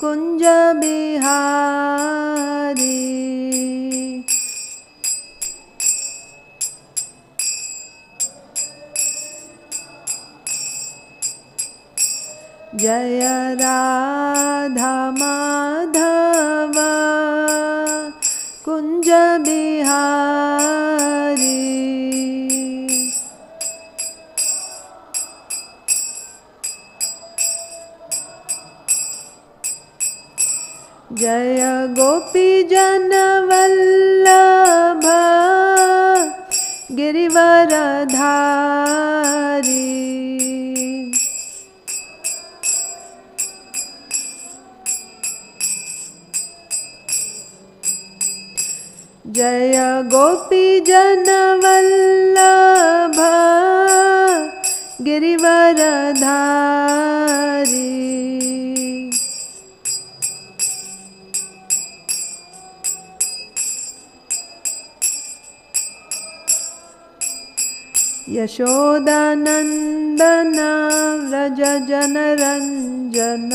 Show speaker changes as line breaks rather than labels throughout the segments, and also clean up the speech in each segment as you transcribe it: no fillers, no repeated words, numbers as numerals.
कुंज बिहारी। जय राधा माधव कुंज बिहारी। जय गोपी जन वल्लभ गिरिवरधारी। जय गोपी जन वल्लभ गिरिवरधारी। यशोदानंदन व्रज जनरंजन।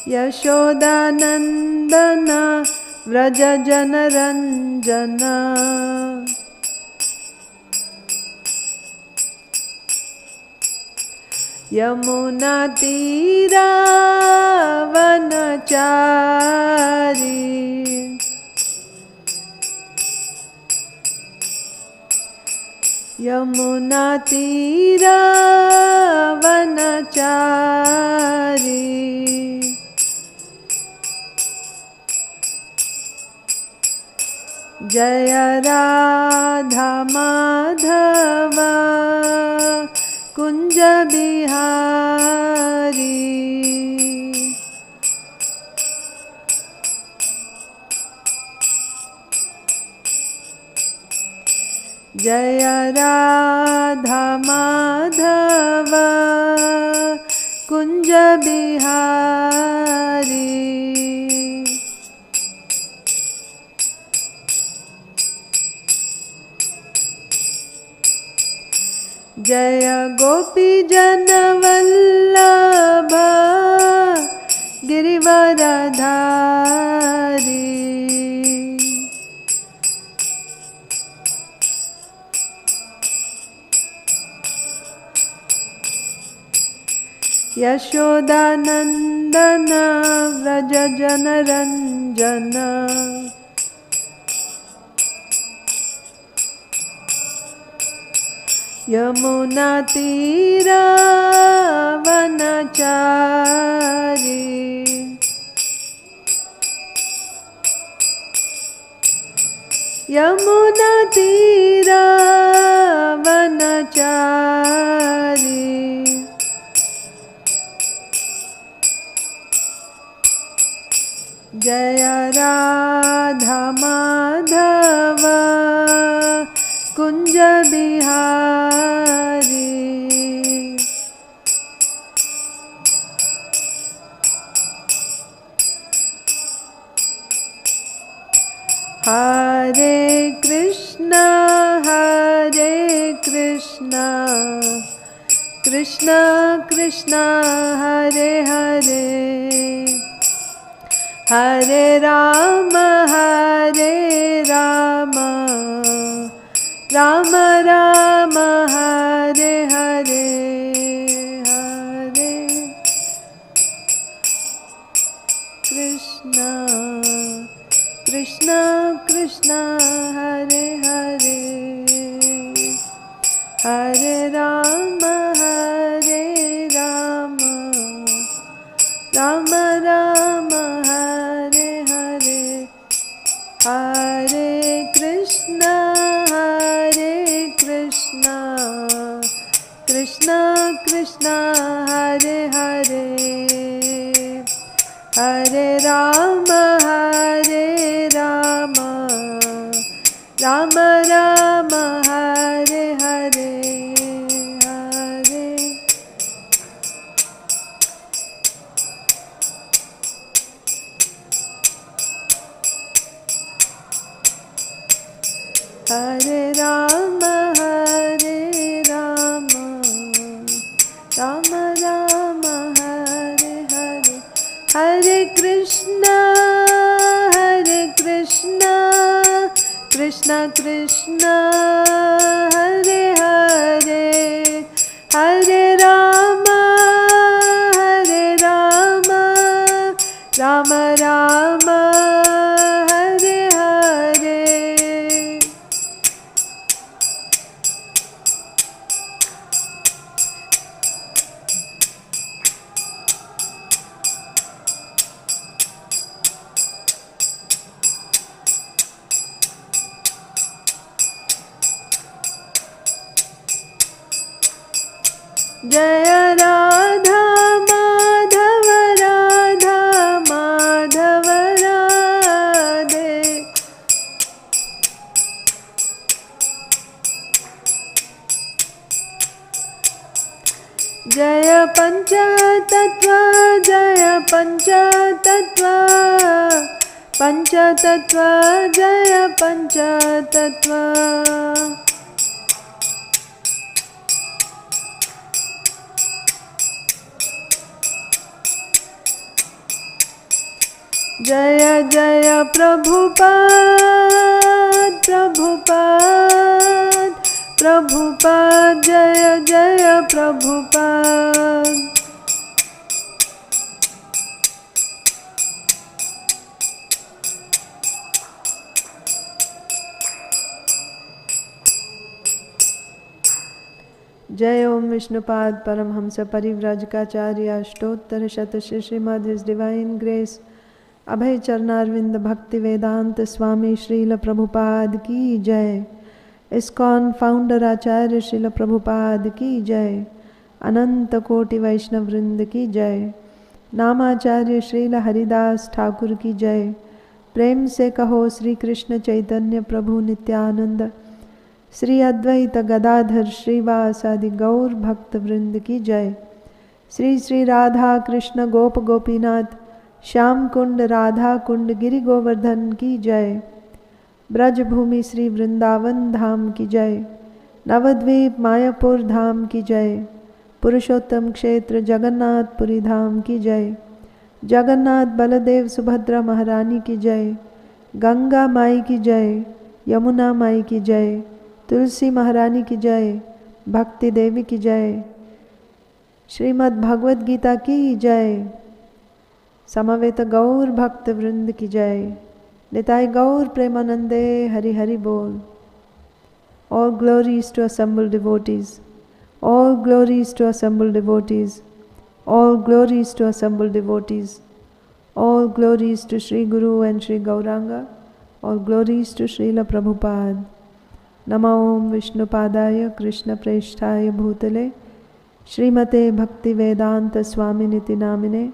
यशोदानंदन व्रज जनरंजन। यमुना तीरा वनचारी। यमुना तीरा वनचारी। जय राधा माधव कुंज बिहारी। जय राधा माधव कुंज बिहारी। जय गोपी जन वल्लभ गिरिवरधारी। यशोदानंदन व्रज जनरंजन। यमुना तीरा वनचारी। यमुना तीरा वनचारी। जय राधा माधव कुंज बिहारी। हरे कृष्णा कृष्णा कृष्णा हरे हरे, हरे राम राम राम हरे हरे, हरे कृष्णा कृष्णा कृष्णा हरे हरे, हरे राम राम राम हरे हरे, हरे कृष्णा कृष्णा कृष्णा हरे हरे, हरे Ram Ram Ram Hare Hare, Hare Hare Ram Rama Rama Hare Hare, Hare Krishna Krishna Krishna Hare Hare, Hare Rama Rama Rama Hare Hare. Jaya Radha Madhava Radha Madhava Radhe, Jaya Panchatattva Jaya Panchatattva Panchatattva Jaya Panchatattva. Jaya Jaya Prabhupada Prabhupada Prabhupada Jaya Jaya Prabhupada. Jai Om Vishnupad Paramhamsa Parivrajakacarya Ashtottar Shatashi Srimad His Divine Grace अभय चरणारविंद भक्ति वेदांत स्वामी श्रील प्रभुपाद की जय। ISKCON founder आचार्य श्रील प्रभुपाद की जय। अनंत कोटि वैष्णव वृंद की जय। नामाचार्य श्रील हरिदास ठाकुर की जय। प्रेम से कहो श्री कृष्ण चैतन्य प्रभु नित्यानंद, श्री अद्वैत गदाधर श्रीवासादि गौर भक्त वृंद की जय। श्री श्री राधा कृष्ण गोप गोपीनाथ श्याम कुंड राधा कुंड गिरि गोवर्धन की जय। ब्रजभूमि श्री वृंदावन धाम की जय। नवद्वीप मायापुर धाम की जय। पुरुषोत्तम क्षेत्र जगन्नाथपुरी धाम की जय। जगन्नाथ बलदेव सुभद्रा महारानी की जय। गंगा माई की जय। यमुना माई की जय। तुलसी महारानी की जय। भक्ति देवी की जय। श्रीमद् भगवद गीता की जय। समवेत गौर भक्त वृंद की जय। निताय गौर प्रेमानंदे हरि हरि बोल। All glories to assembled devotees. All glories to assembled devotees. All glories to assembled devotees. All glories to Sri Guru and Sri Gauranga. All glories to Srila Prabhupada. Namo Om Vishnupadaya Krishna Preshthaya Bhutale Srimate Bhakti Vedanta Swaminiti Namine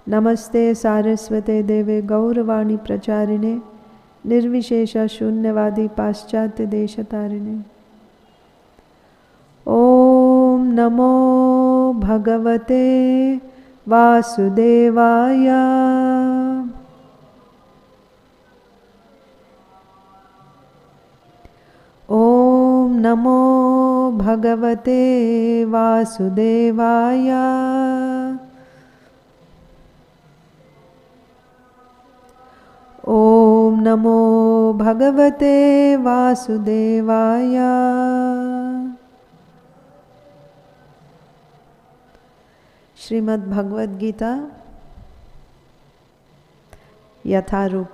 नमस्ते सारस्वते देवे गौरवाणी प्रचारिणे निर्विशेष शून्यवादी पाश्चात्य देशतारिणे। ओम नमो भगवते वासुदेवाय। ओम नमो भगवते वासुदेवाय। ओम नमो भगवते वासुदेवाय। श्रीमद् भगवद गीता यथारूप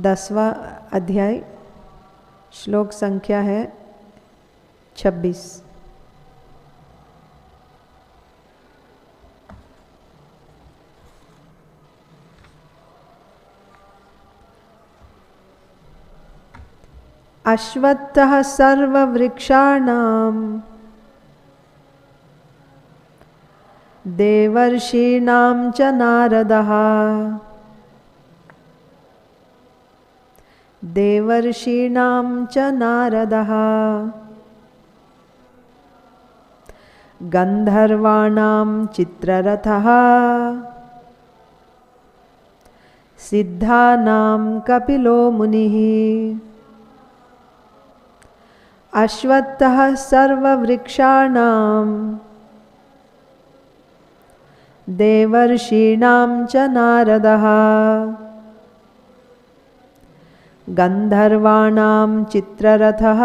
10वां अध्याय, श्लोक संख्या है 26। अश्वत्थः सर्ववृक्षाणां देवर्षीणां च नारदः। देवर्षीणां च नारदः। गन्धर्वाणां चित्ररथः। सिद्धानां कपिलो मुनिः। अश्वत्थः सर्ववृक्षाणां देवर्षीणां च नारदः गन्धर्वाणां चित्ररथः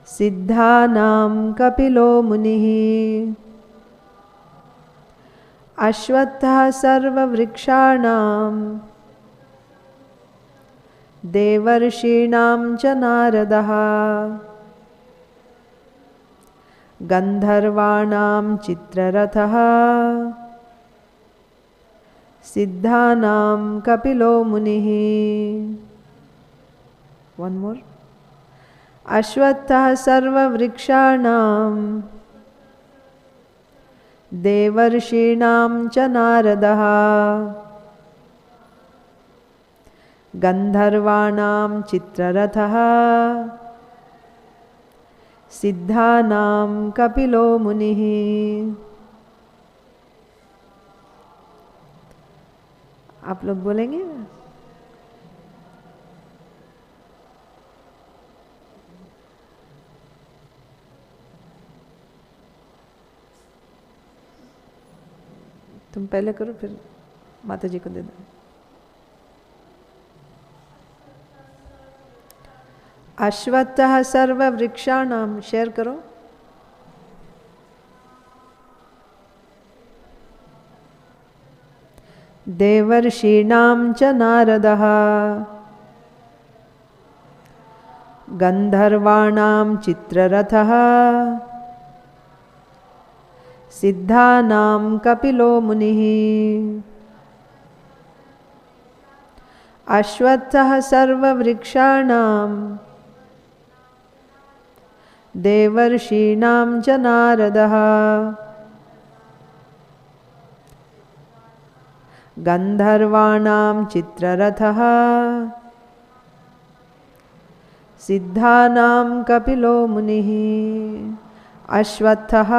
सिद्धानां कपिलो मुनिः। अश्वत्थः सर्ववृक्षाणां देवर्षीणां च नारदः गन्धर्वाणां चित्ररथः सिद्धानां कपिलो मुनिः। One more. अश्वत्थः सर्ववृक्षाणां देवर्षीणां च नारदः गन्धर्वाणां चित्ररथः सिद्धानां कपिलो मुनिः। आप लोग बोलेंगे? तुम पहले करो फिर माता जी को दे दो। अश्वत्थः सर्ववृक्षाणां शेयर करो। देवर्षीणां च नारदः गन्धर्वाणां चित्ररथः सिद्धानां कपिलो मुनिः। अश्वत्थः सर्ववृक्षाणां देवर्षीणां च नारदः गन्धर्वाणां चित्ररथः सिद्धानां कपिलो मुनिः। अश्वत्थः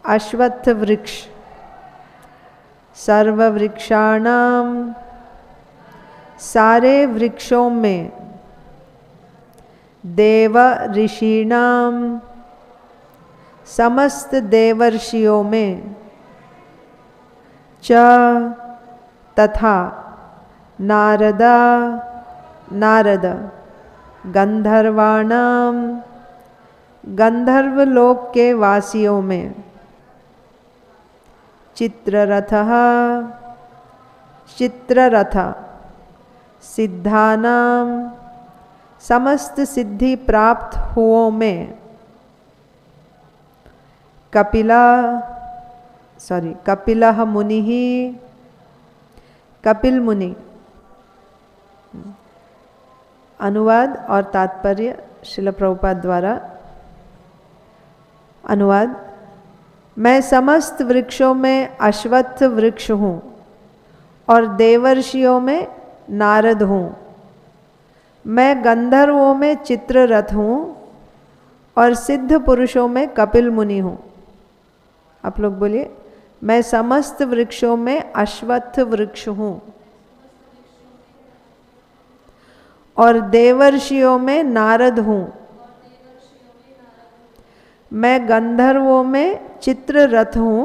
अश्वत्थ वृक्ष सर्ववृक्षाणां सारे वृक्षों में देव ऋषीणां समस्त देवर्षियों में च तथा नारदा नारद गंधर्वाणां गंधर्व लोक के वासियों में चित्ररथः चित्ररथ सिद्धानां समस्त सिद्धि प्राप्त हुओं में कपिलः मुनिः कपिल मुनि। अनुवाद और तात्पर्य श्रील प्रभुपाद द्वारा। अनुवाद। मैं समस्त वृक्षों में अश्वत्थ वृक्ष हूँ और देवर्षियों में नारद हूँ। मैं गंधर्वों में चित्ररथ हूँ और सिद्ध पुरुषों में कपिल मुनि हूँ। आप लोग बोलिए, मैं समस्त वृक्षों में अश्वत्थ वृक्ष हूँ और देवर्षियों में नारद हूँ। मैं गंधर्वों में चित्ररथ हूँ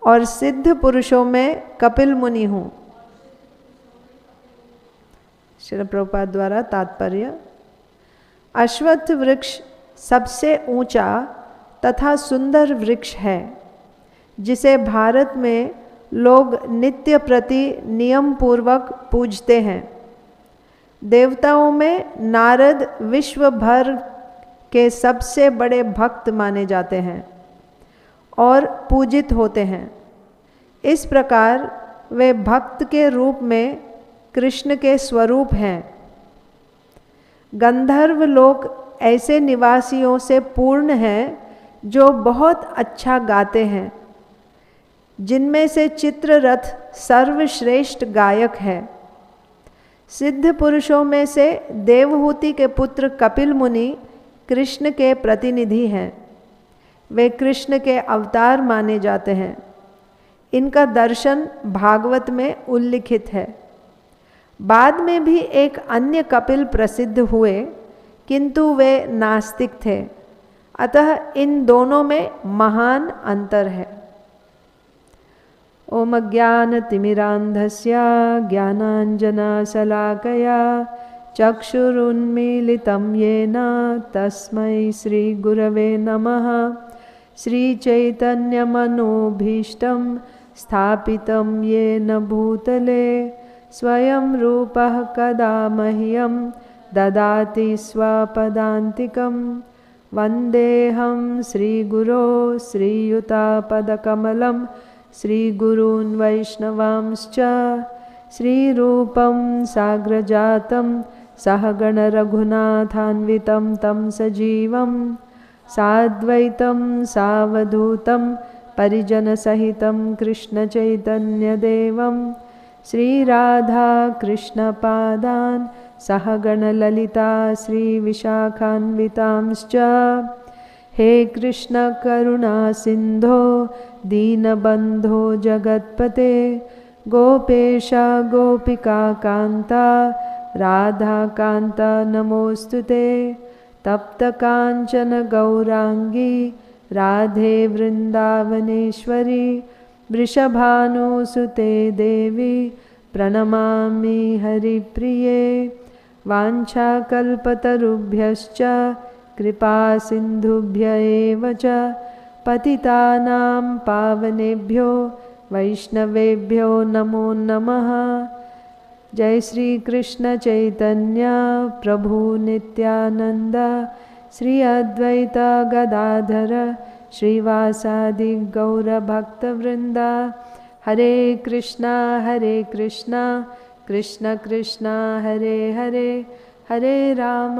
और सिद्ध पुरुषों में कपिल मुनि हूँ। श्रील प्रभुपाद द्वारा तात्पर्य। अश्वत्थ वृक्ष सबसे ऊंचा तथा सुंदर वृक्ष है जिसे भारत में लोग नित्य प्रति नियम पूर्वक पूजते हैं। देवताओं में नारद विश्व भर के सबसे बड़े भक्त माने जाते हैं और पूजित होते हैं। इस प्रकार वे भक्त के रूप में कृष्ण के स्वरूप हैं। गंधर्व लोक ऐसे निवासियों से पूर्ण है जो बहुत अच्छा गाते हैं, जिनमें से चित्ररथ सर्वश्रेष्ठ गायक है। सिद्ध पुरुषों में से देवहूति के पुत्र कपिल मुनि कृष्ण के प्रतिनिधि हैं। वे कृष्ण के अवतार माने जाते हैं। इनका दर्शन भागवत में उल्लिखित है। बाद में भी एक अन्य कपिल प्रसिद्ध हुए, किंतु वे नास्तिक थे। अतः इन दोनों में महान अंतर है। ओम ज्ञानतिमिरान्धस्य ज्ञानाञ्जनशलाकया चक्षुरुन्मीलितं येन तस्मै श्रीगुरवे नमः। श्रीचैतन्यमनोभीष्टं स्थापितं येन भूतले स्वयं रूपः कदा मह्यं ददाति स्वपदान्तिकं। वन्देऽहं श्रीगुरो श्रीयुतापदकमलं श्रीगुरून् वैष्णवांश्च। श्रीरूपं साग्रजातं सहगणरघुनाथान्वितं तं सजीवं साद्वैतं सावधूतं परिजनसहितं कृष्णचैतन्यदेवं श्रीराधा कृष्णपादान् सहगणललिता श्रीविशाखान्वितांश्च। हे कृष्ण करुणा सिन्धो दीनबन्धो जगत्पते गोपेश गोपिका कान्ता राधाकान्ता नमोऽस्तुते। तप्त काञ्चन गौरांगी राधे वृन्दावनेश्वरी वृषभानुसुते देवी प्रणमामि हरिप्रिये। वाञ्छाकल्पतरुभ्यश्च कृपा सिन्धुभ्य एव च पतितानां पावनेभ्यो वैष्णवेभ्यो नमो नमः। जय श्री कृष्ण चैतन्य प्रभु नित्यानंद श्री अद्वैत गदाधर श्रीवासादि गौर भक्तवृंद। हरे कृष्णा कृष्ण कृष्ण हरे हरे, हरे राम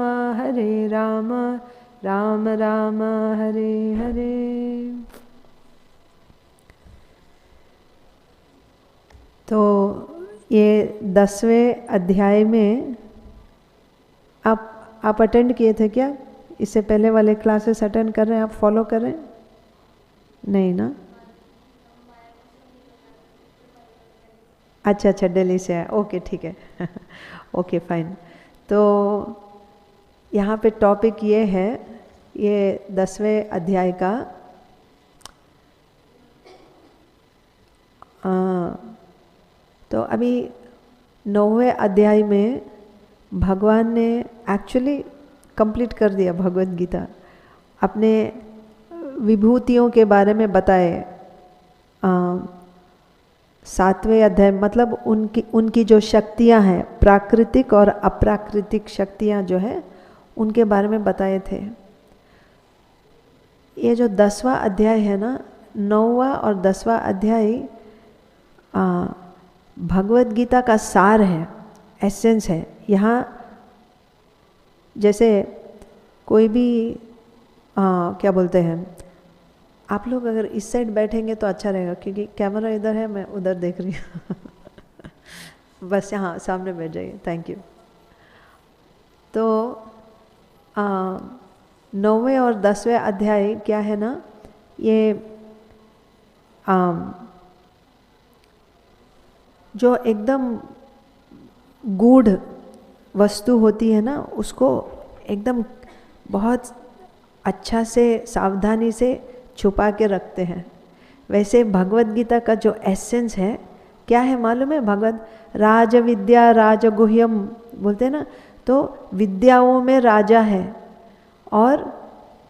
राम राम हरे हरे। तो ये 10वें अध्याय में आप अटेंड किए थे क्या? इससे पहले वाले क्लासेस अटेंड कर रहे हैं? आप फॉलो कर रहे हैं? नहीं ना? अच्छा दिल्ली से है, ओके ठीक है ओके फाइन। तो यहाँ पे टॉपिक ये है, ये 10वें अध्याय का तो अभी 9वें अध्याय में भगवान ने एक्चुअली कंप्लीट कर दिया भगवत गीता। अपने विभूतियों के बारे में बताए। 7वें अध्याय मतलब उनकी जो शक्तियां हैं, प्राकृतिक और अप्राकृतिक शक्तियां जो है, उनके बारे में बताए थे। ये जो 10वां अध्याय है ना, 9वां और 10वां अध्याय भगवत गीता का सार है, एसेंस है। यहाँ जैसे कोई भी क्या बोलते हैं, आप लोग अगर इस साइड बैठेंगे तो अच्छा रहेगा, क्योंकि कैमरा इधर है, मैं उधर देख रही हूँ बस यहाँ सामने बैठ जाइए, थैंक यू। तो 9वें और 10वें अध्याय क्या है ना, ये जो एकदम गूढ़ वस्तु होती है ना, उसको एकदम बहुत अच्छा से सावधानी से छुपा के रखते हैं। वैसे भगवत गीता का जो एसेंस है क्या है मालूम है? भगवत राज विद्या राजगुह्यम बोलते हैं ना, तो विद्याओं में राजा है, और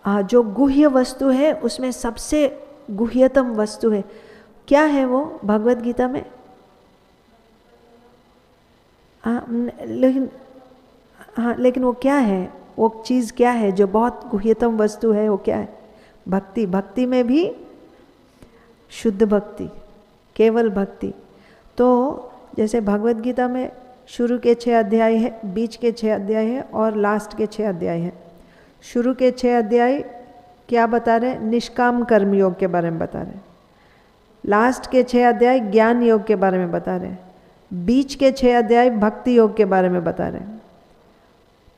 जो गुह्य वस्तु है उसमें सबसे गुह्यतम वस्तु है। क्या है वो भगवत गीता में? लेकिन वो क्या है? वो चीज़ क्या है जो बहुत गुह्यतम वस्तु है? वो क्या है? भक्ति। भक्ति में भी शुद्ध भक्ति, केवल भक्ति। तो जैसे भगवत गीता में शुरू के 6 अध्याय है, बीच के 6 अध्याय है और लास्ट के 6 अध्याय है। शुरू के 6 अध्याय क्या बता रहे हैं? निष्काम कर्म योग के बारे में बता रहे हैं। लास्ट के 6 अध्याय ज्ञान योग के बारे में बता रहे हैं। बीच के 6 अध्याय भक्ति योग के बारे में बता रहे हैं।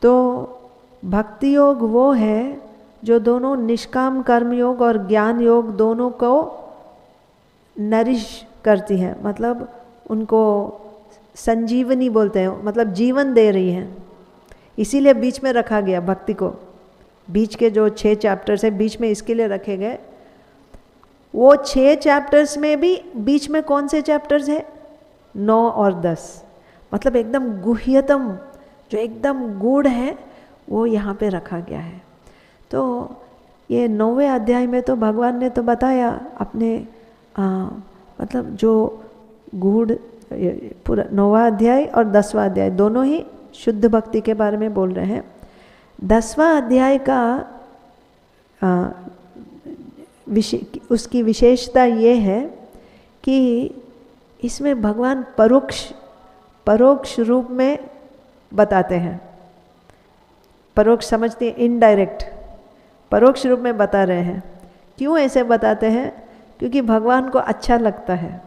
तो भक्ति योग वो है जो दोनों निष्काम कर्म योग और ज्ञान योग दोनों को नरिश करती है, मतलब उनको संजीवनी बोलते हैं, मतलब जीवन दे रही है, इसीलिए बीच में रखा गया भक्ति को। बीच के जो 6 चैप्टर्स है बीच में इसके लिए रखे गए। वो 6 चैप्टर्स में भी बीच में कौन से चैप्टर्स है? 9 और 10, मतलब एकदम गुह्यतम, जो एकदम गूढ़ है वो यहाँ पे रखा गया है। तो ये 9वें अध्याय में तो भगवान ने तो बताया अपने मतलब जो गूढ़, पूरा 9वां अध्याय और 10वां अध्याय दोनों ही शुद्ध भक्ति के बारे में बोल रहे हैं। 10वां अध्याय का उसकी विशेषता ये है कि इसमें भगवान परोक्ष रूप में बताते हैं। परोक्ष समझते हैं, इनडायरेक्ट, परोक्ष रूप में बता रहे हैं। क्यों ऐसे बताते हैं? क्योंकि भगवान को अच्छा लगता है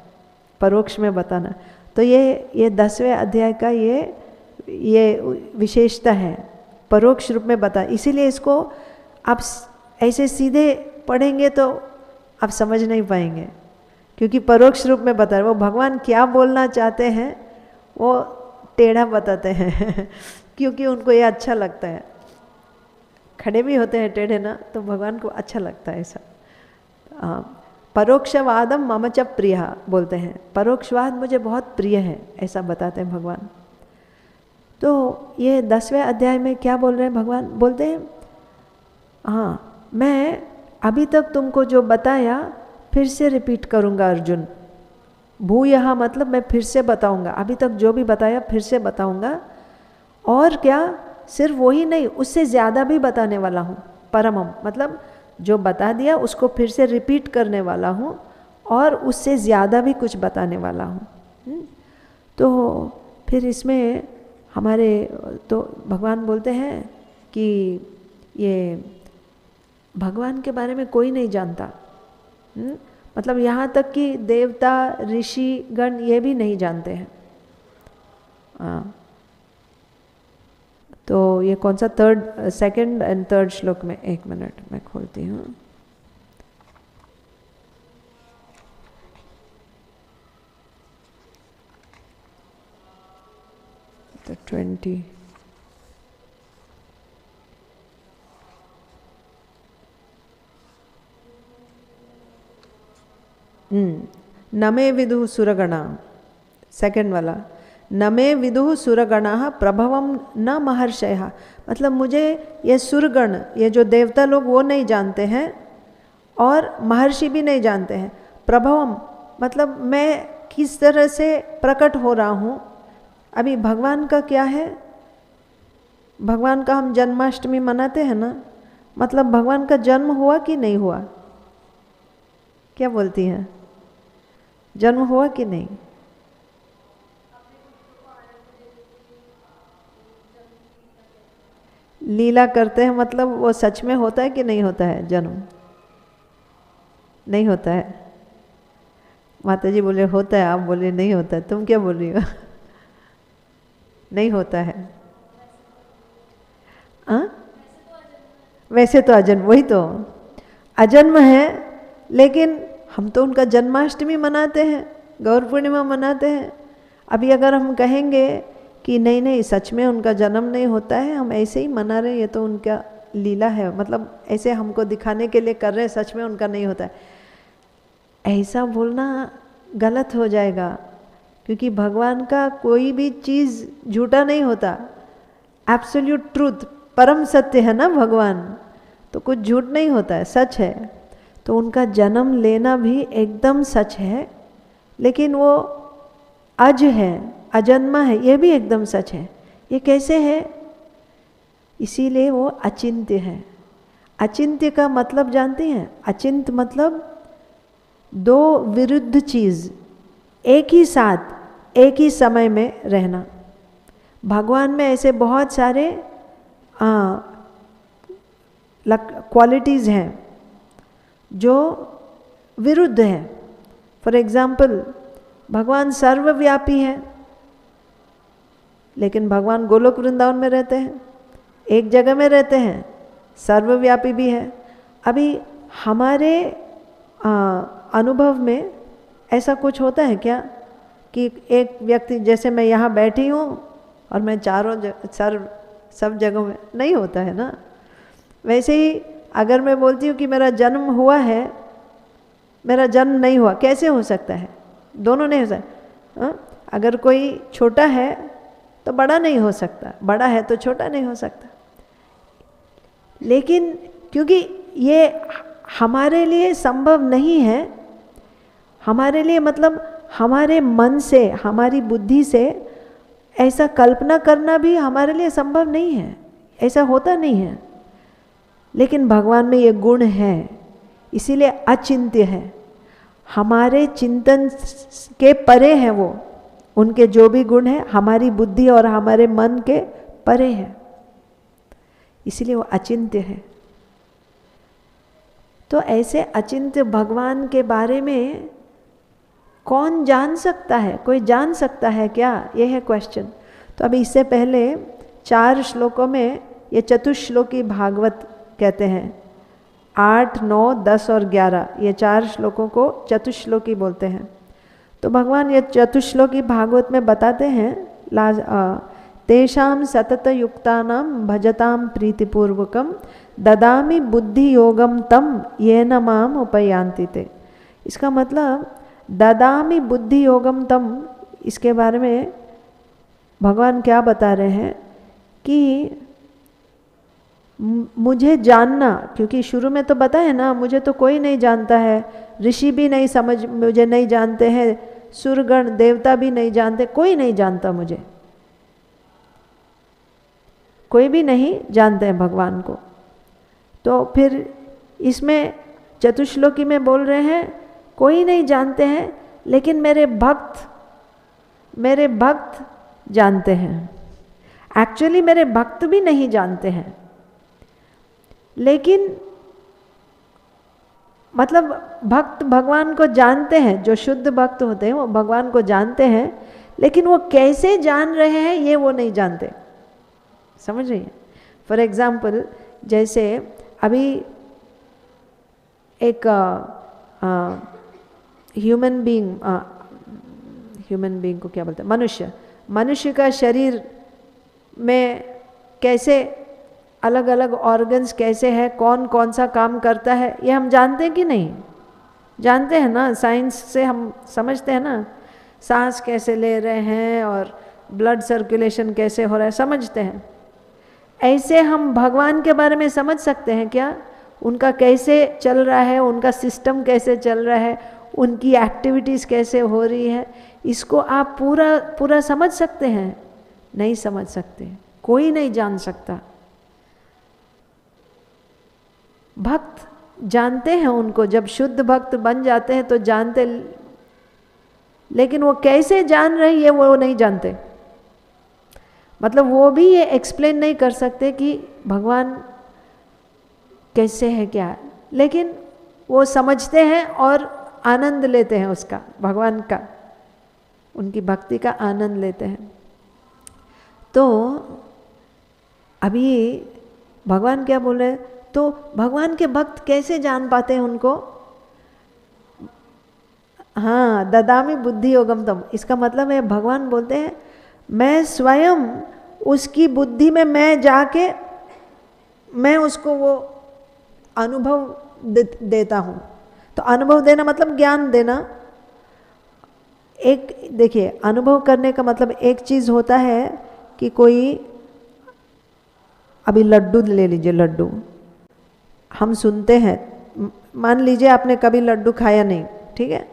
परोक्ष में बताना। तो ये 10वें अध्याय का ये विशेषता है, परोक्ष रूप में बता। इसीलिए इसको आप ऐसे सीधे पढ़ेंगे तो आप समझ नहीं पाएंगे, क्योंकि परोक्ष रूप में बता रहे। वो भगवान क्या बोलना चाहते हैं वो टेढ़ा बताते हैं क्योंकि उनको ये अच्छा लगता है। खड़े भी होते हैं टेढ़े ना, तो भगवान को अच्छा लगता है ऐसा। परोक्षवादम मम च प्रिय बोलते हैं, परोक्षवाद मुझे बहुत प्रिय है, ऐसा बताते हैं भगवान। तो ये 10वें अध्याय में क्या बोल रहे हैं भगवान? बोलते हैं हाँ, मैं अभी तक तुमको जो बताया फिर से रिपीट करूँगा अर्जुन। भूयः मतलब मैं फिर से बताऊँगा, अभी तक जो भी बताया फिर से बताऊँगा। और क्या, सिर्फ वही नहीं, उससे ज़्यादा भी बताने वाला हूँ। परमम मतलब जो बता दिया उसको फिर से रिपीट करने वाला हूँ और उससे ज़्यादा भी कुछ बताने वाला हूँ। तो फिर इसमें हमारे तो भगवान बोलते हैं कि ये भगवान के बारे में कोई नहीं जानता। मतलब यहाँ तक कि देवता ऋषि गण ये भी नहीं जानते हैं। तो ये कौन सा सेकंड एंड थर्ड श्लोक में, 1 मिनट मैं खोलती हूँ। तो 20 नमे विदुः सुरगणा, सेकंड वाला, नमे विदुः सुरगणा प्रभवम न महर्षयः। मतलब मुझे ये सुरगण, ये जो देवता लोग वो नहीं जानते हैं और महर्षि भी नहीं जानते हैं। प्रभवम मतलब मैं किस तरह से प्रकट हो रहा हूँ। अभी भगवान का क्या है, भगवान का हम जन्माष्टमी मनाते हैं ना, मतलब भगवान का जन्म हुआ कि नहीं हुआ? क्या बोलती हैं, जन्म हुआ कि नहीं? लीला करते हैं, मतलब वो सच में होता है कि नहीं होता है जन्म? नहीं होता है। माता जी बोले होता है, आप बोले नहीं होता है। तुम क्या बोल रही हो? नहीं होता है। वैसे तो अजन्म, वही तो अजन्म है, लेकिन हम तो उनका जन्माष्टमी मनाते हैं, गौर पूर्णिमा मनाते हैं। अभी अगर हम कहेंगे कि नहीं नहीं सच में उनका जन्म नहीं होता है, हम ऐसे ही मना रहे हैं, ये तो उनका लीला है, मतलब ऐसे हमको दिखाने के लिए कर रहे हैं, सच में उनका नहीं होता है, ऐसा बोलना गलत हो जाएगा। क्योंकि भगवान का कोई भी चीज़ झूठा नहीं होता। एब्सोल्यूट ट्रूथ, परम सत्य है ना भगवान, तो कुछ झूठ नहीं होता है, सच है। तो उनका जन्म लेना भी एकदम सच है, लेकिन वो अज है, अजन्मा है, ये भी एकदम सच है। ये कैसे है? इसीलिए वो अचिंत्य है। अचिंत्य का मतलब जानते हैं? अचिंत्य मतलब दो विरुद्ध चीज़ एक ही साथ एक ही समय में रहना। भगवान में ऐसे बहुत सारे क्वालिटीज़ हैं जो विरुद्ध हैं। फॉर एग्जाम्पल, भगवान सर्वव्यापी है, लेकिन भगवान गोलोक वृंदावन में रहते हैं, एक जगह में रहते हैं, सर्वव्यापी भी है। अभी हमारे अनुभव में ऐसा कुछ होता है क्या कि एक व्यक्ति, जैसे मैं यहाँ बैठी हूँ और मैं चारों सब जगहों में, नहीं होता है ना। वैसे ही अगर मैं बोलती हूँ कि मेरा जन्म हुआ है, मेरा जन्म नहीं हुआ, कैसे हो सकता है? दोनों नहीं हो सकता। अगर कोई छोटा है तो बड़ा नहीं हो सकता, बड़ा है तो छोटा नहीं हो सकता। लेकिन क्योंकि ये हमारे लिए संभव नहीं है, हमारे लिए मतलब हमारे मन से, हमारी बुद्धि से ऐसा कल्पना करना भी हमारे लिए संभव नहीं है, ऐसा होता नहीं है। लेकिन भगवान में ये गुण है, इसीलिए अचिंत्य है, हमारे चिंतन के परे हैं वो। उनके जो भी गुण हैं हमारी बुद्धि और हमारे मन के परे हैं, इसीलिए वो अचिंत्य है। तो ऐसे अचिंत्य भगवान के बारे में कौन जान सकता है? कोई जान सकता है क्या? ये है क्वेश्चन। तो अभी इससे पहले 4 श्लोकों में, ये चतुश्लोकी भागवत कहते हैं, 8, 9, 10 और 11, ये 4 श्लोकों को चतुश्लोकी बोलते हैं। तो भगवान ये चतुश्लोकी भागवत में बताते हैं, तेषां सतत युक्तानां भजतां प्रीतिपूर्वकं ददामि बुद्धि योगम तम येन माम उपयान्ति ते। इसका मतलब ददामि बुद्धि योगम तम, इसके बारे में भगवान क्या बता रहे हैं कि मुझे जानना, क्योंकि शुरू में तो बताया ना, मुझे तो कोई नहीं जानता है, ऋषि भी नहीं मुझे नहीं जानते हैं, सुरगण देवता भी नहीं जानते, कोई नहीं जानता मुझे, कोई भी नहीं जानते हैं भगवान को। तो फिर इसमें चतुश्लोकी में बोल रहे हैं कोई नहीं जानते हैं, लेकिन मेरे भक्त जानते हैं। एक्चुअली मेरे भक्त भी नहीं जानते हैं, लेकिन मतलब भक्त भगवान को जानते हैं, जो शुद्ध भक्त होते हैं वो भगवान को जानते हैं, लेकिन वो कैसे जान रहे हैं ये वो नहीं जानते। समझ रही हैं? फॉर एग्जाम्पल, जैसे अभी एक ह्यूमन बीइंग को क्या बोलते हैं? मनुष्य का शरीर में कैसे अलग अलग ऑर्गन्स कैसे है, कौन कौन सा काम करता है, ये हम जानते हैं कि नहीं? जानते हैं ना, साइंस से हम समझते हैं ना, सांस कैसे ले रहे हैं और ब्लड सर्कुलेशन कैसे हो रहा है, समझते हैं। ऐसे हम भगवान के बारे में समझ सकते हैं क्या? उनका कैसे चल रहा है, उनका सिस्टम कैसे चल रहा है, उनकी एक्टिविटीज़ कैसे हो रही है, इसको आप पूरा समझ सकते हैं? नहीं समझ सकते, कोई नहीं जान सकता। भक्त जानते हैं उनको, जब शुद्ध भक्त बन जाते हैं तो जानते, लेकिन वो कैसे जान रहे हैं वो नहीं जानते। मतलब वो भी ये एक्सप्लेन नहीं कर सकते कि भगवान कैसे है क्या, लेकिन वो समझते हैं और आनंद लेते हैं उसका, भगवान का, उनकी भक्ति का आनंद लेते हैं। तो अभी भगवान क्या बोल रहे हैं? तो भगवान के भक्त कैसे जान पाते हैं उनको? हाँ, ददामि बुद्धि योगम तम, इसका मतलब है भगवान बोलते हैं मैं स्वयं उसकी बुद्धि में मैं जाके मैं उसको वो अनुभव देता हूँ। तो अनुभव देना मतलब ज्ञान देना। एक देखिए, अनुभव करने का मतलब एक चीज़ होता है कि कोई, अभी लड्डू ले लीजिए, लड्डू हम सुनते हैं, मान लीजिए आपने कभी लड्डू खाया नहीं, ठीक है,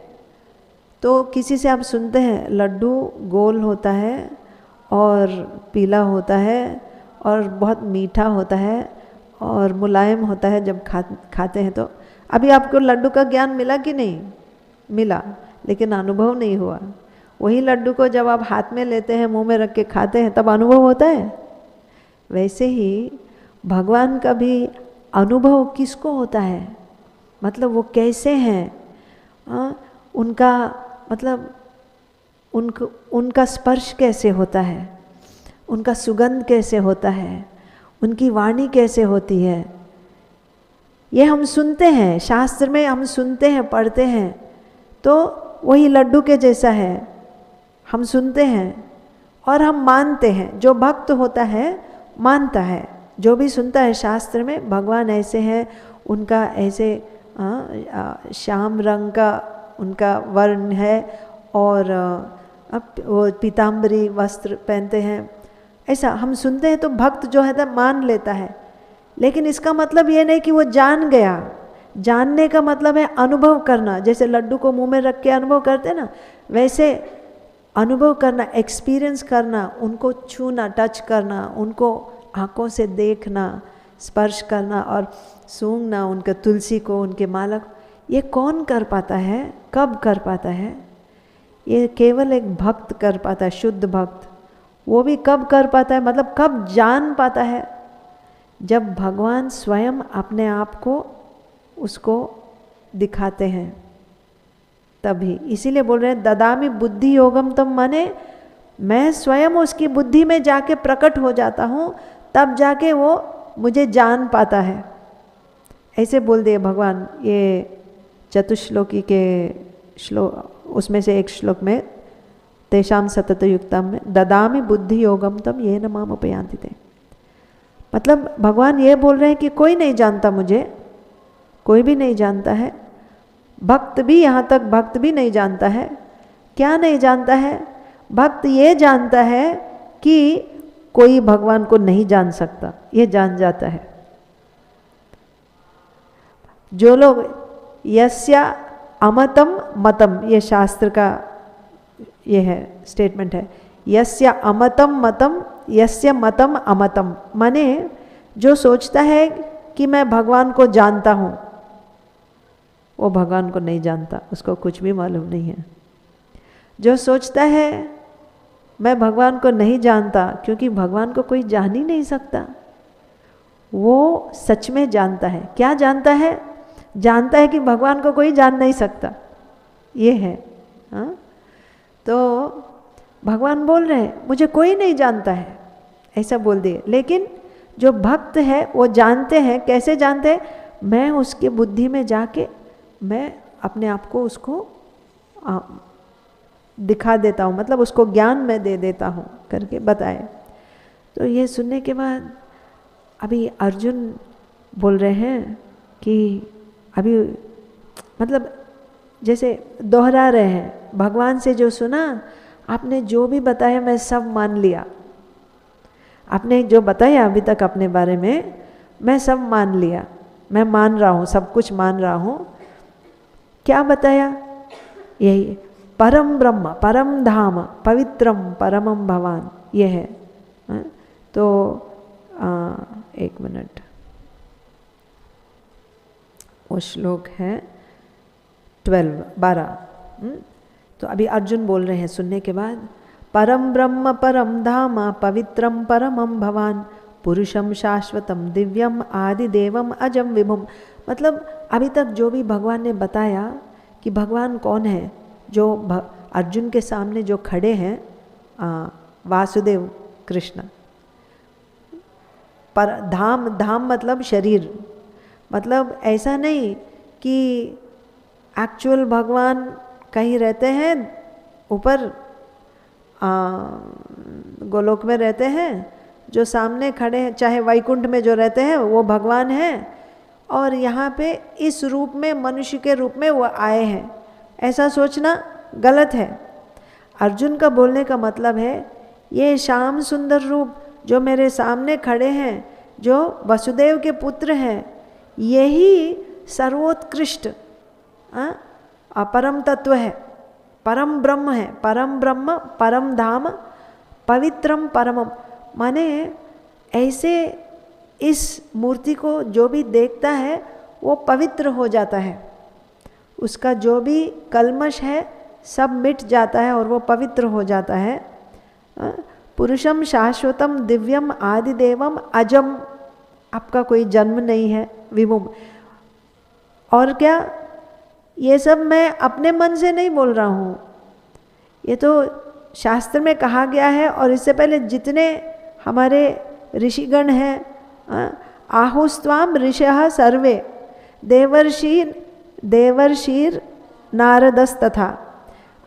तो किसी से आप सुनते हैं लड्डू गोल होता है और पीला होता है और बहुत मीठा होता है और मुलायम होता है जब खाते हैं। तो अभी आपको लड्डू का ज्ञान मिला कि नहीं? मिला, लेकिन अनुभव नहीं हुआ। वही लड्डू को जब आप हाथ में लेते हैं, मुंह में रख के खाते हैं, तब अनुभव होता है। वैसे ही भगवान का भी अनुभव किसको होता है? मतलब वो कैसे हैं, उनका मतलब उनका स्पर्श कैसे होता है, उनका सुगंध कैसे होता है, उनकी वाणी कैसे होती है, ये हम सुनते हैं, शास्त्र में हम सुनते हैं, पढ़ते हैं। तो वही लड्डू के जैसा है, हम सुनते हैं और हम मानते हैं। जो भक्त होता है मानता है, जो भी सुनता है शास्त्र में भगवान ऐसे हैं, उनका ऐसे श्याम रंग का उनका वर्ण है और अब वो पीताम्बरी वस्त्र पहनते हैं, ऐसा हम सुनते हैं तो भक्त जो है मान लेता है। लेकिन इसका मतलब ये नहीं कि वो जान गया। जानने का मतलब है अनुभव करना। जैसे लड्डू को मुंह में रख के अनुभव करते ना, वैसे अनुभव करना, एक्सपीरियंस करना, उनको छूना, टच करना, उनको आँखों से देखना, स्पर्श करना और सूंघना उनके तुलसी को, उनके माला को। ये कौन कर पाता है, कब कर पाता है? ये केवल एक भक्त कर पाता है, शुद्ध भक्त। वो भी कब कर पाता है, मतलब कब जान पाता है? जब भगवान स्वयं अपने आप को उसको दिखाते हैं तभी। इसीलिए बोल रहे हैं ददामि बुद्धि योगम तम, माने मैं स्वयं उसकी बुद्धि में जाके प्रकट हो जाता हूँ, तब जाके वो मुझे जान पाता है। ऐसे बोल दिए भगवान ये चतुश्लोकी के श्लोक, उसमें से एक श्लोक में तेषाम सतत युक्तम में ददामि बुद्धि योगम तम ये न माम उपयान्ति ते। मतलब भगवान ये बोल रहे हैं कि कोई नहीं जानता मुझे, कोई भी नहीं जानता है। भक्त भी, यहाँ तक भक्त भी नहीं जानता है। क्या नहीं जानता है? भक्त ये जानता है कि कोई भगवान को नहीं जान सकता, ये जान जाता है। जो लोग यस्या अमतम मतम, ये शास्त्र का ये है स्टेटमेंट है, यस्या अमतम मतम यस्य मतम अमतम, माने जो सोचता है कि मैं भगवान को जानता हूँ, वो भगवान को नहीं जानता, उसको कुछ भी मालूम नहीं है। जो सोचता है मैं भगवान को नहीं जानता, क्योंकि भगवान को कोई जान ही नहीं सकता, वो सच में जानता है। क्या जानता है? जानता है कि भगवान को कोई जान नहीं सकता, ये है। हाँ, तो भगवान बोल रहे हैं मुझे कोई नहीं जानता है, ऐसा बोल दिए। लेकिन जो भक्त है वो जानते हैं। कैसे जानते हैं? मैं उसके बुद्धि में जाके मैं अपने आप को उसको दिखा देता हूँ, मतलब उसको ज्ञान मैं दे देता हूँ करके बताए। तो ये सुनने के बाद अभी अर्जुन बोल रहे हैं कि अभी मतलब जैसे दोहरा रहे हैं, भगवान से जो सुना, आपने जो भी बताया मैं सब मान लिया। आपने जो बताया अभी तक अपने बारे में मैं सब मान लिया, मैं मान रहा हूँ, सब कुछ मान रहा हूँ। क्या बताया? यही परम ब्रह्म, परम धाम, पवित्रम परमम भवान, ये है। तो एक मिनट, वो श्लोक है 12। तो अभी अर्जुन बोल रहे हैं सुनने के बाद, परम ब्रह्म परम धाम पवित्रम परमम भवान पुरुषम शाश्वतम दिव्यम आदिदेवम अजम विभुम। मतलब अभी तक जो भी भगवान ने बताया कि भगवान कौन है, जो अर्जुन के सामने जो खड़े हैं वासुदेव कृष्ण। पर धाम, धाम मतलब शरीर, मतलब ऐसा नहीं कि एक्चुअल भगवान कहीं रहते हैं ऊपर गोलोक में रहते हैं, जो सामने खड़े हैं, चाहे वैकुंठ में जो रहते हैं वो भगवान हैं, और यहाँ पे इस रूप में, मनुष्य के रूप में वो आए हैं, ऐसा सोचना गलत है। अर्जुन का बोलने का मतलब है ये श्याम सुंदर रूप जो मेरे सामने खड़े हैं, जो वसुदेव के पुत्र हैं, यही सर्वोत्कृष्ट परम तत्व है, परम ब्रह्म है। परम ब्रह्म, परम धाम, पवित्रम परमम, माने ऐसे इस मूर्ति को जो भी देखता है वो पवित्र हो जाता है, उसका जो भी कल्मश है सब मिट जाता है और वो पवित्र हो जाता है। पुरुषम शाश्वतम दिव्यम आदिदेवम अजम, आपका कोई जन्म नहीं है, विभुम। और क्या, ये सब मैं अपने मन से नहीं बोल रहा हूँ, ये तो शास्त्र में कहा गया है। और इससे पहले जितने हमारे ऋषिगण हैं, आहुस्त्वाम ऋषयः सर्वे देवर्षिर नारदस्तथा,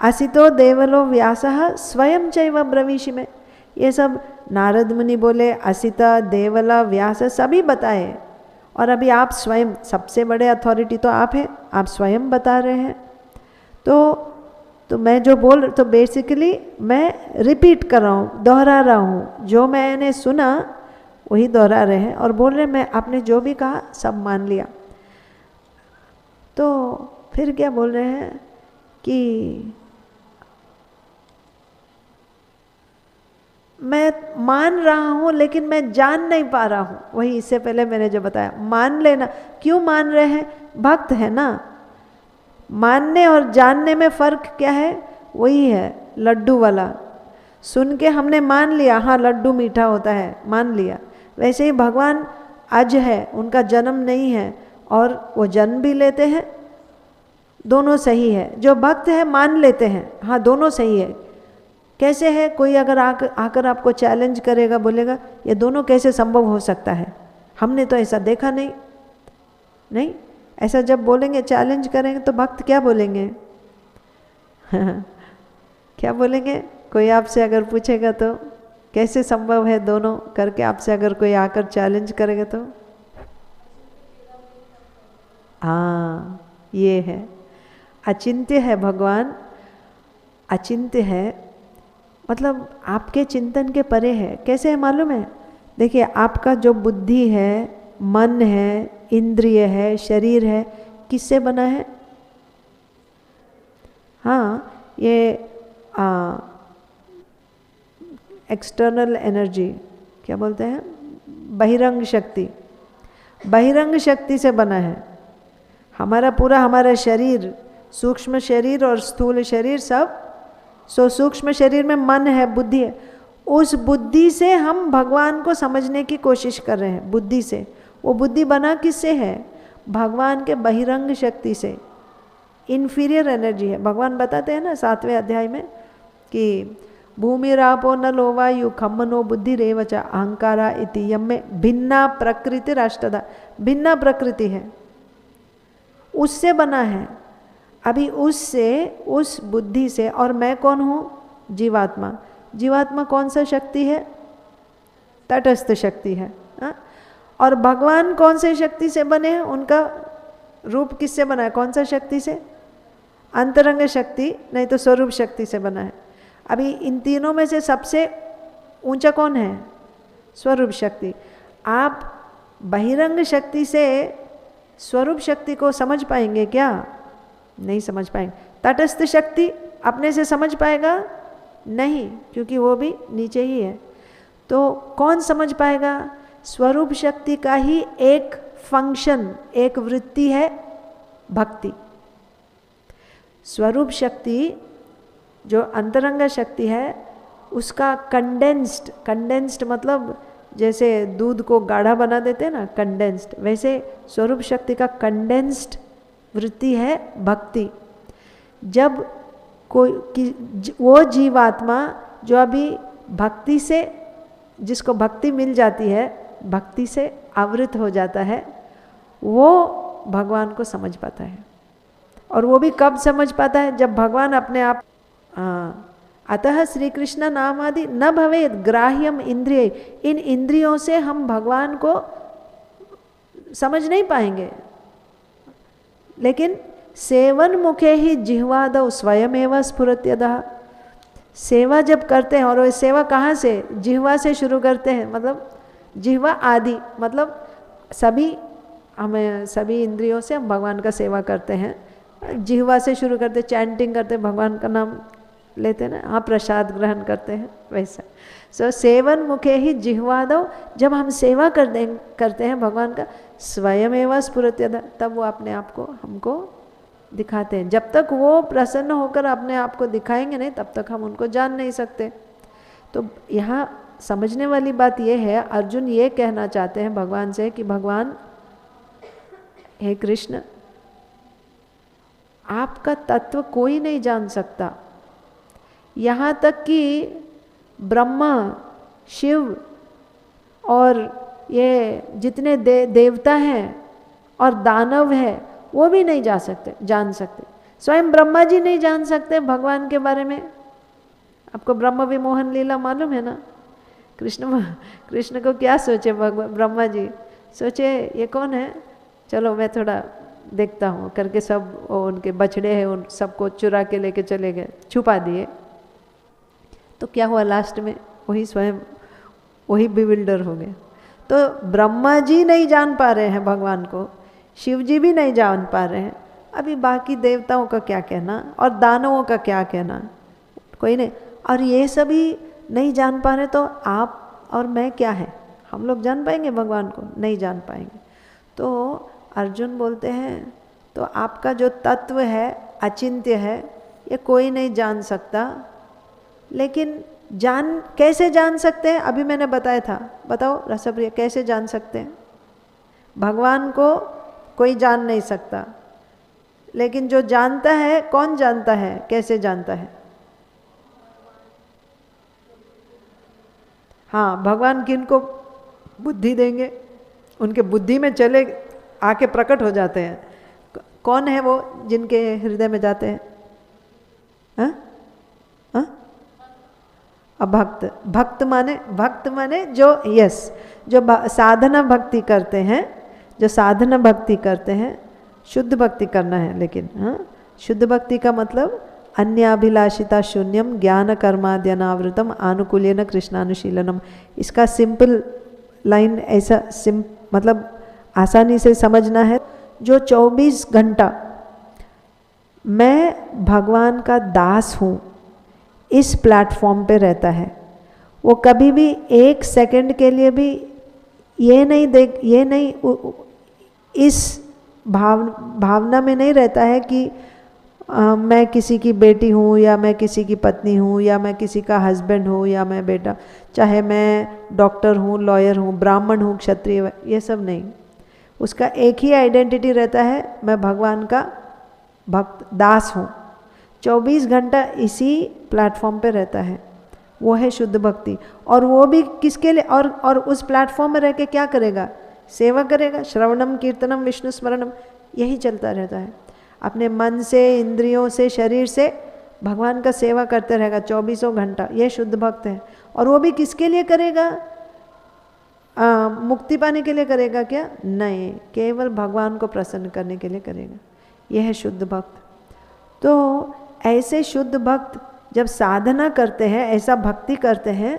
असितो देवलो व्यासः स्वयं चैव ब्रवीषि में। ये सब नारद मुनि बोले, असिता देवला व्यास सभी बताए, और अभी आप स्वयं, सबसे बड़े अथॉरिटी तो आप हैं, आप स्वयं बता रहे हैं। तो मैं जो बोल, तो बेसिकली मैं रिपीट कर रहा हूँ, दोहरा रहा हूँ, जो मैंने सुना वही दोहरा रहे हैं और बोल रहे मैं आपने जो भी कहा सब मान लिया। तो फिर क्या बोल रहे हैं कि मैं मान रहा हूँ लेकिन मैं जान नहीं पा रहा हूँ। वही इससे पहले मैंने जो बताया, मान लेना। क्यों मान रहे हैं? भक्त है ना। मानने और जानने में फ़र्क क्या है? वही है लड्डू वाला। सुन के हमने मान लिया, हाँ लड्डू मीठा होता है, मान लिया। वैसे ही भगवान अज है, उनका जन्म नहीं है और वो जन्म भी लेते हैं, दोनों सही है। जो भक्त है मान लेते हैं, हाँ दोनों सही है। कैसे है? कोई अगर आकर आपको चैलेंज करेगा, बोलेगा ये दोनों कैसे संभव हो सकता है, हमने तो ऐसा देखा नहीं। ऐसा जब बोलेंगे, चैलेंज करेंगे, तो भक्त क्या बोलेंगे? क्या बोलेंगे? कोई आपसे अगर पूछेगा तो कैसे संभव है दोनों करके, आपसे अगर कोई आकर चैलेंज करेगा तो हाँ ये है, अचिंत्य है भगवान, अचिंत्य है मतलब आपके चिंतन के परे है। कैसे है मालूम है? देखिए आपका जो बुद्धि है, मन है, इंद्रिय है, शरीर है, किससे बना है? हाँ ये एक्सटर्नल एनर्जी क्या बोलते हैं, बहिरंग शक्ति, बहिरंग शक्ति से बना है। हमारा शरीर, सूक्ष्म शरीर और स्थूल शरीर सब, सूक्ष्म शरीर में मन है, बुद्धि है, उस बुद्धि से हम भगवान को समझने की कोशिश कर रहे हैं, बुद्धि से। वो बुद्धि बना किससे है? भगवान के बहिरंग शक्ति से, इन्फीरियर एनर्जी है। भगवान बताते हैं ना 7वें अध्याय में कि भूमिरापो नलो वायु खम्मनो बुद्धि रेवच अहंकारा इति यम भिन्ना प्रकृति राष्ट्रदा, भिन्ना प्रकृति है, उससे बना है। अभी उससे, उस बुद्धि से, और मैं कौन हूँ? जीवात्मा। जीवात्मा कौन सा शक्ति है? तटस्थ शक्ति है। और भगवान कौन से शक्ति से बने हैं? उनका रूप किससे बना है? कौन सा शक्ति से? अंतरंग शक्ति, नहीं तो स्वरूप शक्ति से बना है। अभी इन तीनों में से सबसे ऊंचा कौन है? स्वरूप शक्ति। आप बहिरंग शक्ति से स्वरूप शक्ति को समझ पाएंगे क्या? नहीं समझ पाएंगे। तटस्थ शक्ति अपने से समझ पाएगा? नहीं, क्योंकि वो भी नीचे ही है। तो कौन समझ पाएगा? स्वरूप शक्ति का ही एक फंक्शन, एक वृत्ति है भक्ति। स्वरूप शक्ति जो अंतरंग शक्ति है, उसका कंडेंस्ड मतलब जैसे दूध को गाढ़ा बना देते हैं ना, कंडेंस्ड, वैसे स्वरूप शक्ति का कंडेंस्ड वृत्ति है भक्ति। जब कोई वो जीवात्मा जो अभी भक्ति से, जिसको भक्ति मिल जाती है, भक्ति से आवृत हो जाता है, वो भगवान को समझ पाता है। और वो भी कब समझ पाता है? जब भगवान अपने आप, अतः श्री कृष्ण नाम आदि न भवेद ग्राह्यम इंद्रिय, इन इंद्रियों से हम भगवान को समझ नहीं पाएंगे। लेकिन सेवन मुखे ही जिह्वादौ स्वयमेव स्फुरत्यदः, सेवा जब करते हैं, और वो सेवा कहाँ से? जिह्वा से शुरू करते हैं, मतलब जिह्वा आदि, मतलब सभी इंद्रियों से हम भगवान का सेवा करते हैं। जिह्वा से शुरू करते, चैंटिंग करते, भगवान का नाम लेते हैं ना, हाँ प्रसाद ग्रहण करते हैं, वैसा। सो सेवन मुखे ही जिह्वादौ, जब हम सेवा करते हैं भगवान का, स्वयमेव स्फुरत्यदः, तब वो अपने आप को हमको दिखाते हैं। जब तक वो प्रसन्न होकर अपने आप को दिखाएंगे नहीं, तब तक हम उनको जान नहीं सकते। तो यहाँ समझने वाली बात यह है, अर्जुन ये कहना चाहते हैं भगवान से कि भगवान, हे कृष्ण, आपका तत्व कोई नहीं जान सकता। यहाँ तक कि ब्रह्मा, शिव और ये जितने देवता हैं और दानव हैं, वो भी नहीं जान सकते। स्वयं ब्रह्मा जी नहीं जान सकते भगवान के बारे में। आपको ब्रह्म विमोहन लीला मालूम है ना? कृष्ण को क्या सोचे ब्रह्मा जी? सोचे ये कौन है, चलो मैं थोड़ा देखता हूँ करके सब उनके बछड़े हैं उन सबको चुरा के लेके चले गए, छुपा दिए। तो क्या हुआ लास्ट में? वही स्वयं वही बिविल्डर हो गए। तो ब्रह्मा जी नहीं जान पा रहे हैं भगवान को, शिव जी भी नहीं जान पा रहे हैं, अभी बाकी देवताओं का क्या कहना और दानवों का क्या कहना, कोई नहीं। और ये सभी नहीं जान पा रहे तो आप और मैं क्या है? हम लोग जान पाएंगे भगवान को? नहीं जान पाएंगे। तो अर्जुन बोलते हैं तो आपका जो तत्व है अचिंत्य है, ये कोई नहीं जान सकता, लेकिन कैसे जान सकते हैं? अभी मैंने बताया था, बताओ रसप्रिय कैसे जान सकते हैं? भगवान को कोई जान नहीं सकता, लेकिन जो जानता है, कौन जानता है, कैसे जानता है? हाँ, भगवान किनको बुद्धि देंगे, उनके बुद्धि में चले आके प्रकट हो जाते हैं। कौन है वो जिनके हृदय में जाते हैं? हाँ हाँ, भक्त माने जो जो साधना भक्ति करते हैं, जो साधना भक्ति करते हैं, शुद्ध भक्ति करना है। लेकिन हाँ, शुद्ध भक्ति का मतलब अन्याभिलाषिता शून्यम ज्ञान कर्माद्यनावृतम आनुकूल्यन कृष्णानुशीलनम। इसका सिंपल लाइन ऐसा मतलब आसानी से समझना है। जो 24 घंटा मैं भगवान का दास हूँ इस प्लेटफॉर्म पे रहता है, वो कभी भी एक सेकंड के लिए भी ये नहीं इस भावना में नहीं रहता है कि मैं किसी की बेटी हूँ या मैं किसी की पत्नी हूँ या मैं किसी का हस्बैंड हूँ या मैं बेटा, चाहे मैं डॉक्टर हूँ, लॉयर हूँ, ब्राह्मण हूँ, क्षत्रिय, ये सब नहीं। उसका एक ही आइडेंटिटी रहता है, मैं भगवान का भक्त दास हूँ। 24 घंटा इसी प्लेटफॉर्म पे रहता है, वो है शुद्ध भक्ति। और वो भी किसके लिए? और उस प्लेटफॉर्म में रह के क्या करेगा? सेवा करेगा, श्रवणम कीर्तनम विष्णु स्मरणम, यही चलता रहता है। अपने मन से, इंद्रियों से, शरीर से भगवान का सेवा करते रहेगा 24 घंटा। ये शुद्ध भक्त है। और वो भी किसके लिए करेगा? मुक्ति पाने के लिए करेगा क्या? नहीं, केवल भगवान को प्रसन्न करने के लिए करेगा। यह है शुद्ध भक्त। तो ऐसे शुद्ध भक्त जब साधना करते हैं, ऐसा भक्ति करते हैं,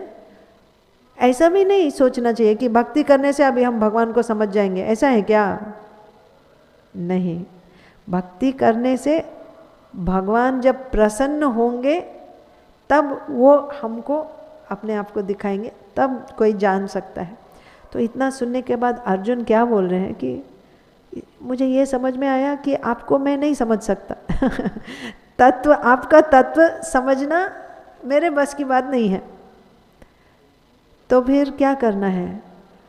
ऐसा भी नहीं सोचना चाहिए कि भक्ति करने से अभी हम भगवान को समझ जाएंगे, ऐसा है क्या? नहीं, भक्ति करने से भगवान जब प्रसन्न होंगे तब वो हमको अपने आप को दिखाएंगे, तब कोई जान सकता है। तो इतना सुनने के बाद अर्जुन क्या बोल रहे हैं कि मुझे ये समझ में आया कि आपको मैं नहीं समझ सकता तत्व, आपका तत्व समझना मेरे बस की बात नहीं है। तो फिर क्या करना है?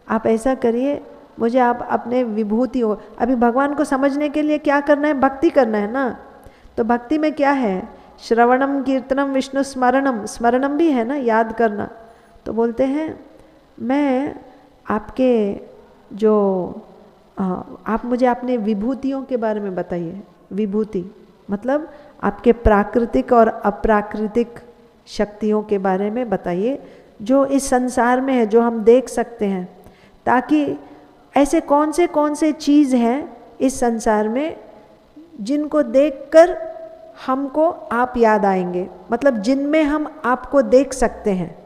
आप ऐसा करिए, मुझे आप अपने विभूतियों, अभी भगवान को समझने के लिए क्या करना है? भक्ति करना है ना। तो भक्ति में क्या है? श्रवणम कीर्तनम विष्णु स्मरणम, स्मरणम भी है ना, याद करना। तो बोलते हैं मैं आपके जो आप मुझे अपने विभूतियों के बारे में बताइए। विभूति मतलब आपके प्राकृतिक और अप्राकृतिक शक्तियों के बारे में बताइए, जो इस संसार में है, जो हम देख सकते हैं, ताकि ऐसे कौन से चीज़ हैं इस संसार में जिनको देखकर हमको आप याद आएंगे, मतलब जिनमें हम आपको देख सकते हैं।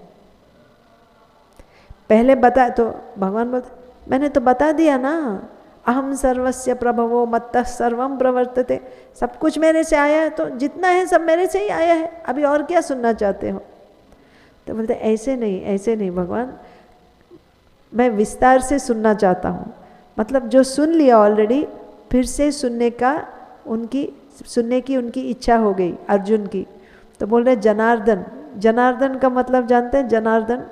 पहले बता, तो भगवान बोलते मैंने तो बता दिया ना, अहम सर्वस्य प्रभवो मत्तः सर्वम प्रवर्तते, सब कुछ मेरे से आया है, तो जितना है सब मेरे से ही आया है, अभी और क्या सुनना चाहते हो? तो बोलते ऐसे नहीं भगवान, मैं विस्तार से सुनना चाहता हूँ। मतलब जो सुन लिया ऑलरेडी, फिर से सुनने की उनकी इच्छा हो गई अर्जुन की। तो बोल रहे जनार्दन, जनार्दन का मतलब जानते हैं? जनार्दन,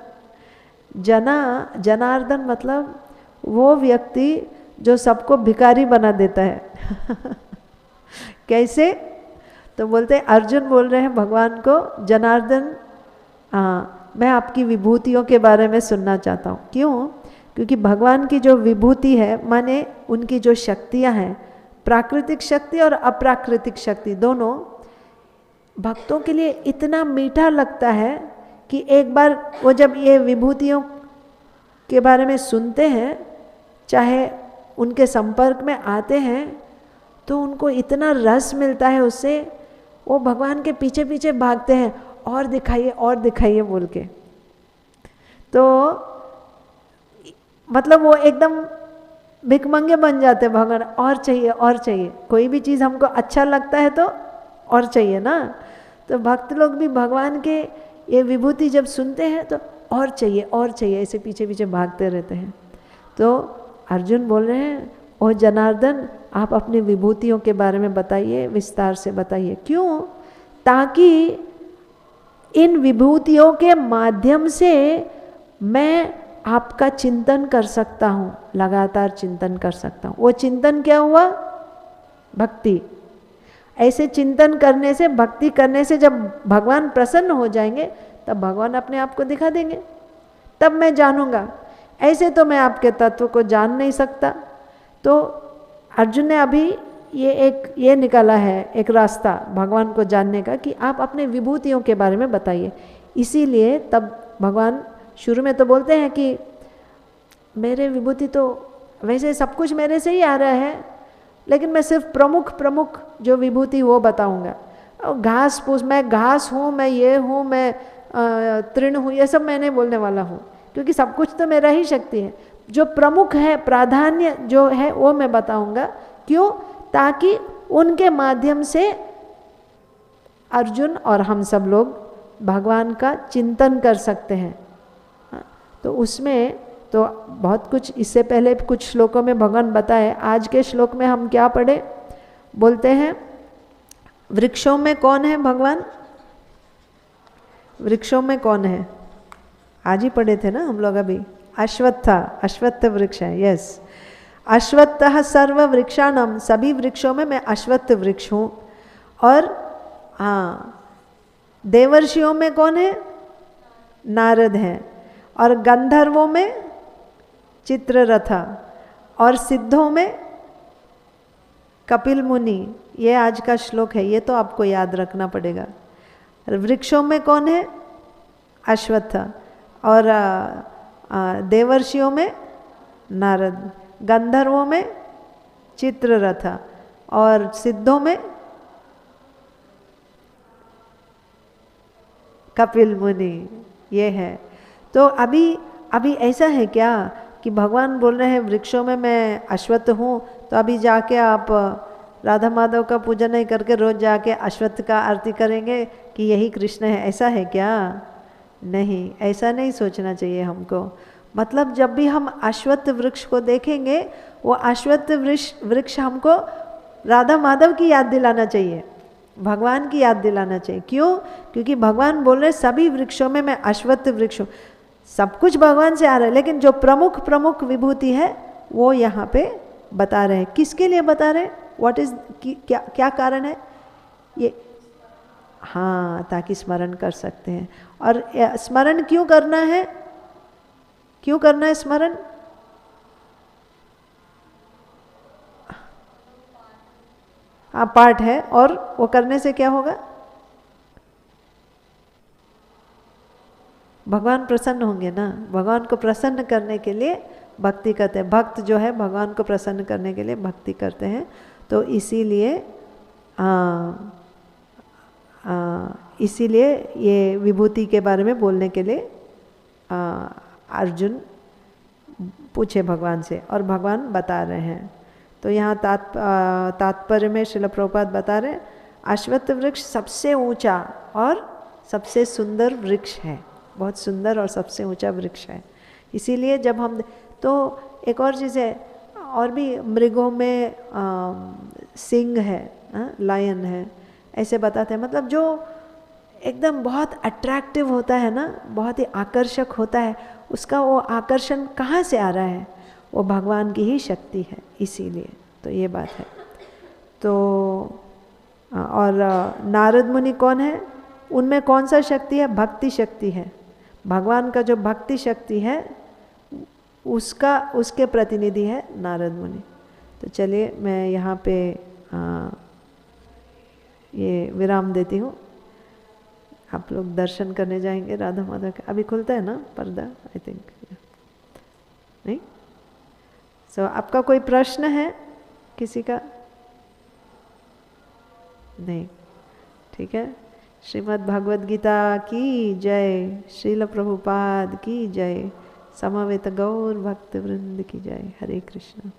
जनार्दन मतलब वो व्यक्ति जो सबको भिखारी बना देता है कैसे? तो बोलते अर्जुन बोल रहे हैं भगवान को, जनार्दन मैं आपकी विभूतियों के बारे में सुनना चाहता हूँ। क्यों? क्योंकि भगवान की जो विभूति है, माने उनकी जो शक्तियाँ हैं, प्राकृतिक शक्ति और अप्राकृतिक शक्ति दोनों भक्तों के लिए इतना मीठा लगता है कि एक बार वो जब ये विभूतियों के बारे में सुनते हैं, चाहे उनके संपर्क में आते हैं, तो उनको इतना रस मिलता है उससे, वो भगवान के पीछे पीछे भागते हैं, और दिखाइए बोल के। तो मतलब वो एकदम भिखमंगे बन जाते हैं, भगवान और चाहिए। कोई भी चीज़ हमको अच्छा लगता है तो और चाहिए ना। तो भक्त लोग भी भगवान के ये विभूति जब सुनते हैं तो और चाहिए, ऐसे पीछे पीछे भागते रहते हैं। तो अर्जुन बोल रहे हैं, ओ जनार्दन, आप अपनी विभूतियों के बारे में बताइए, विस्तार से बताइए। क्यों? ताकि इन विभूतियों के माध्यम से मैं आपका चिंतन कर सकता हूँ, लगातार चिंतन कर सकता हूँ। वो चिंतन क्या हुआ? भक्ति। ऐसे चिंतन करने से, भक्ति करने से जब भगवान प्रसन्न हो जाएंगे, तब भगवान अपने आप को दिखा देंगे, तब मैं जानूंगा। ऐसे तो मैं आपके तत्व को जान नहीं सकता। तो अर्जुन ने अभी ये निकाला है एक रास्ता भगवान को जानने का, कि आप अपने विभूतियों के बारे में बताइए। इसीलिए तब भगवान शुरू में तो बोलते हैं कि मेरे विभूति तो वैसे सब कुछ मेरे से ही आ रहा है, लेकिन मैं सिर्फ प्रमुख जो विभूति वो बताऊंगा। घास फूस, मैं घास हूँ, मैं ये हूँ, मैं तृण हूँ, ये सब मैं नहीं बोलने वाला हूँ, क्योंकि सब कुछ तो मेरा ही शक्ति है। जो प्रमुख है, प्राधान्य जो है, वो मैं बताऊंगा। क्यों? ताकि उनके माध्यम से अर्जुन और हम सब लोग भगवान का चिंतन कर सकते हैं। तो उसमें तो बहुत कुछ, इससे पहले कुछ श्लोकों में भगवान बताए। आज के श्लोक में हम क्या पढ़े? बोलते हैं, वृक्षों में कौन है भगवान? वृक्षों में कौन है? आज ही पढ़े थे ना हम लोग अभी। अश्वत्थ वृक्ष है। यस, अश्वत्थ सर्व वृक्षाणम, सभी वृक्षों में मैं अश्वत्थ वृक्ष हूँ। और हाँ, देवर्षियों में कौन है? नारद है। और गंधर्वों में चित्ररथ, और सिद्धों में कपिल मुनि। ये आज का श्लोक है, ये तो आपको याद रखना पड़ेगा। वृक्षों में कौन है? अश्वत्थ। और देवर्षियों में नारद, गंधर्वों में चित्ररथ, और सिद्धों में कपिल मुनि। ये है। तो अभी ऐसा है क्या कि भगवान बोल रहे हैं वृक्षों में मैं अश्वत्थ हूँ, तो अभी जाके आप राधा माधव का पूजन नहीं करके रोज जाके अश्वत्थ का आरती करेंगे कि यही कृष्ण है? ऐसा है क्या? नहीं, ऐसा नहीं सोचना चाहिए हमको। मतलब जब भी हम अश्वत्थ वृक्ष को देखेंगे, वो अश्वत्थ वृक्ष हमको राधा माधव की याद दिलाना चाहिए, भगवान की याद दिलाना चाहिए। क्यों? क्योंकि भगवान बोल रहे सभी वृक्षों में मैं अश्वत्थ वृक्ष हूँ। सब कुछ भगवान से आ रहा है, लेकिन जो प्रमुख विभूति है वो यहाँ पे बता रहे हैं। किसके लिए बता रहे हैं? व्हाट इज, क्या कारण है ये? हाँ, ताकि स्मरण कर सकते हैं। और स्मरण क्यों करना है? क्यों करना है स्मरण? हाँ, पाठ है। और वो करने से क्या होगा? भगवान प्रसन्न होंगे ना। भगवान को प्रसन्न करने के लिए भक्ति करते हैं। भक्त जो है भगवान को प्रसन्न करने के लिए भक्ति करते हैं। तो इसीलिए ये विभूति के बारे में बोलने के लिए अर्जुन पूछे भगवान से, और भगवान बता रहे हैं। तो यहाँ तात्पर्य में श्रील प्रभुपाद बता रहे हैं, अश्वत्थ वृक्ष सबसे ऊंचा और सबसे सुंदर वृक्ष है। बहुत सुंदर और सबसे ऊंचा वृक्ष है। इसीलिए जब हम तो एक और चीज़ है, और भी मृगों में सिंह है, लायन है, ऐसे बताते हैं। मतलब जो एकदम बहुत अट्रैक्टिव होता है ना, बहुत ही आकर्षक होता है, उसका वो आकर्षण कहाँ से आ रहा है? वो भगवान की ही शक्ति है। इसीलिए तो ये बात है। तो और नारद मुनि कौन है? उनमें कौन सा शक्ति है? भक्ति शक्ति है। भगवान का जो भक्ति शक्ति है उसके प्रतिनिधि है नारद मुनि। तो चलिए मैं यहाँ पे ये विराम देती हूँ। आप लोग दर्शन करने जाएंगे राधा माधव का। अभी खुलता है ना पर्दा, आई थिंक नहीं? सो आपका कोई प्रश्न है किसी का? नहीं, ठीक है। श्रीमद् भागवत गीता की जय, श्रील प्रभुपाद की जय, समवेत गौर भक्त वृंद की जय। हरे कृष्ण।